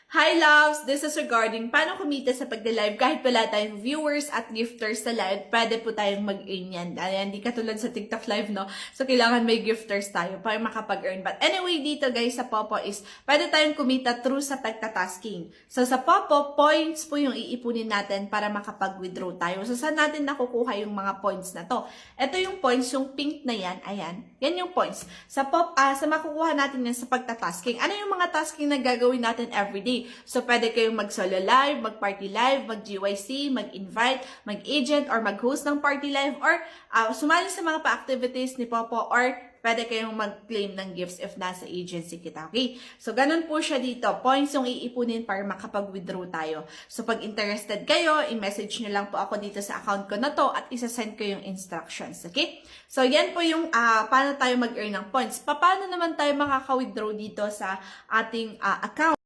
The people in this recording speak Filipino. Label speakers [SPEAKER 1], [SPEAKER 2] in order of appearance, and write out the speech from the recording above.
[SPEAKER 1] Hi loves! This is regarding paano kumita sa pagda-live kahit wala tayong viewers at gifters sa live, pwede po tayong mag-earn yan. Dahil hindi katulad sa TikTok live, no? So, kailangan may gifters tayo para makapag-earn. But anyway, dito guys sa Popo is, pwede tayong kumita through sa pagtatasking. So, sa Popo, points po yung iipunin natin para makapag-withdraw tayo. So, saan natin nakukuha yung mga points na to? Ito yung points, yung pink na yan, ayan. Yan yung points. Sa makukuha natin yan sa pagtatasking. Ano yung mga tasking na gagawin natin everyday? So, pwede kayong mag-solo live, mag-party live, mag-GYC, mag-invite, mag-agent, or mag-host ng party live, or sumali sa mga pa-activities ni Popo, or pwede kayong mag-claim ng gifts if nasa agency kita. Okay? So, ganun po siya dito. Points yung iipunin para makapag-withdraw tayo. So, pag interested kayo, i-message nyo lang po ako dito sa account ko na to at isa-send ko yung instructions. Okay? So, yan po yung paano tayo mag-earn ng points. Paano naman tayo makaka-withdraw dito sa ating account?